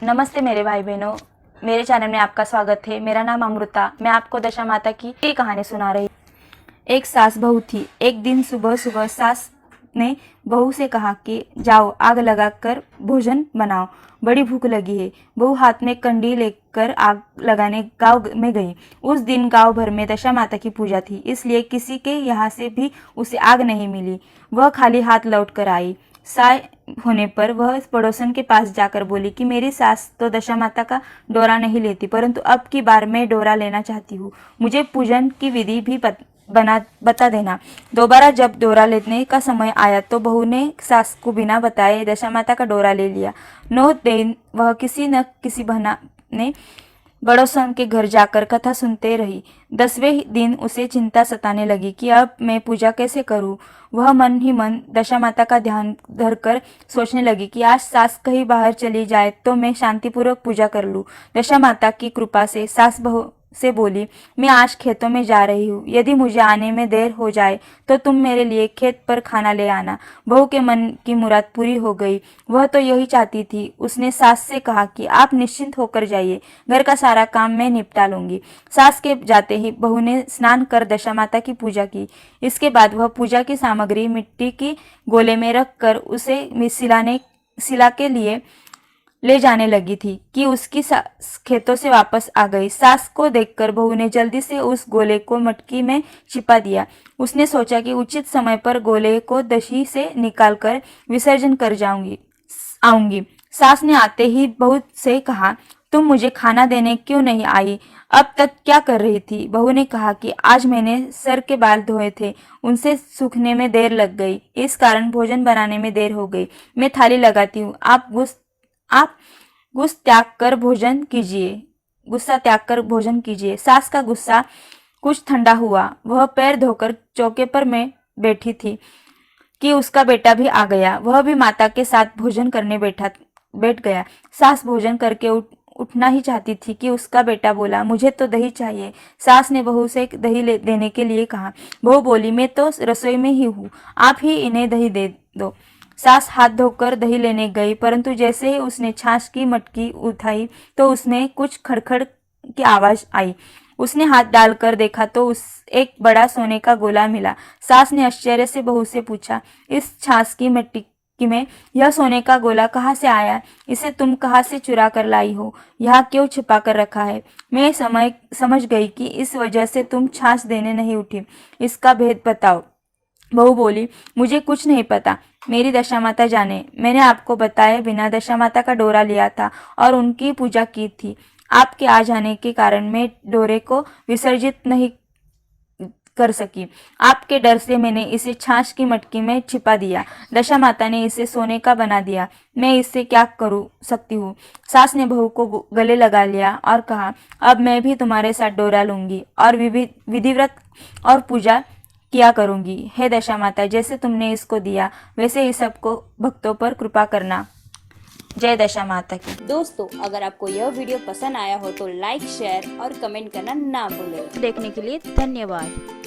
नमस्ते मेरे भाई बहनों, मेरे चैनल में आपका स्वागत है। मेरा नाम अमृता। मैं आपको दशा माता की कहानी सुना रही। एक सास बहू थी। एक दिन सुबह सुबह सास ने बहू से कहा कि जाओ आग लगाकर भोजन बनाओ, बड़ी भूख लगी है। बहू हाथ में कंडी लेकर आग लगाने गांव में गई। उस दिन गांव भर में दशा माता की पूजा थी, इसलिए किसी के यहाँ से भी उसे आग नहीं मिली। वह खाली हाथ लौट कर आई। साय होने पर वह पड़ोसन के पास जाकर बोली कि मेरी सास तो दशा माता का डोरा नहीं लेती, परंतु अब की बार मैं डोरा लेना चाहती हूँ। मुझे पूजन की विधि भी बता देना। दोबारा जब डोरा लेने का समय आया तो बहू ने सास को बिना बताए दशा माता का डोरा ले लिया। 9 दिन वह किसी न किसी बहाने बड़ोसन के घर जाकर कथा सुनते रही। 10वें दिन उसे चिंता सताने लगी कि अब मैं पूजा कैसे करूं। वह मन ही मन दशा माता का ध्यान धरकर सोचने लगी कि आज सास कहीं बाहर चली जाए तो मैं शांतिपूर्वक पूजा कर लूं। दशा माता की कृपा से सास बहू से बोली, मैं आज खेतों में जा रही हूँ, यदि मुझे आने में देर हो जाए तो तुम मेरे लिए खेत पर खाना ले आना। बहू के मन की मुराद पूरी हो गई। वह तो यही चाहती थी। उसने सास से कहा कि आप निश्चिंत होकर जाइए, घर का सारा काम मैं निपटा लूंगी। सास के जाते ही बहू ने स्नान कर दशा माता की पूजा की। इसके बाद वह पूजा की सामग्री मिट्टी की गोले में रख कर उसे सिला के लिए ले जाने लगी थी कि उसकी सास खेतों से वापस आ गई। सास को देखकर बहू ने जल्दी से उस गोले को मटकी में छिपा दिया। उसने सोचा कि उचित समय पर गोले को दही से निकालकर विसर्जन कर आऊंगी। सास ने आते ही बहू से कहा, तुम मुझे खाना देने क्यों नहीं आई? अब तक क्या कर रही थी? बहू ने कहा कि आज मैंने सर के बाल धोए थे, उनसे सूखने में देर लग गई, इस कारण भोजन बनाने में देर हो गई। मैं थाली लगाती हूँ, आप गुस्सा त्याग कर भोजन कीजिए। सास का गुस्सा कुछ ठंडा हुआ। वह पैर धोकर चौके पर में बैठी थी कि उसका बेटा भी आ गया। वह भी माता के साथ भोजन करने बैठ गया। सास भोजन करके उठना ही चाहती थी कि उसका बेटा बोला, मुझे तो दही चाहिए। सास ने बहू से दही देने के लिए कहा। बहू बोली, मैं तो रसोई में ही हूँ, आप ही इन्हें दही दे दो। सास हाथ धोकर दही लेने गई, परंतु जैसे ही उसने छाछ की मटकी उठाई तो उसमें कुछ खड़खड़ की आवाज आई। उसने हाथ डालकर देखा तो एक बड़ा सोने का गोला मिला। सास ने आश्चर्य से बहू से पूछा, इस छाछ की मटकी में यह सोने का गोला कहाँ से आया? इसे तुम कहाँ से चुरा कर लाई हो? यहाँ क्यों छिपा कर रखा है? मैं समझ गई कि इस वजह से तुम छाछ देने नहीं उठी। इसका भेद बताओ। बहू बोली, मुझे कुछ नहीं पता, मेरी दशा माता जाने। मैंने आपको बताए बिना दशा माता का डोरा लिया था और उनकी पूजा की थी। आपके आ जाने के कारण मैं डोरे को विसर्जित नहीं कर सकी। आपके डर से मैंने इसे छाछ की मटकी में छिपा दिया। दशा माता ने इसे सोने का बना दिया। मैं इससे क्या करू सकती हूँ? सास ने बहू को गले लगा लिया और कहा, अब मैं भी तुम्हारे साथ डोरा लूंगी और विधिव्रत और पूजा किया करूंगी। हे दशा माता, जैसे तुमने इसको दिया वैसे ही सबको भक्तों पर कृपा करना। जय दशा माता की। दोस्तों, अगर आपको यह वीडियो पसंद आया हो तो लाइक, शेयर और कमेंट करना ना भूलें। देखने के लिए धन्यवाद।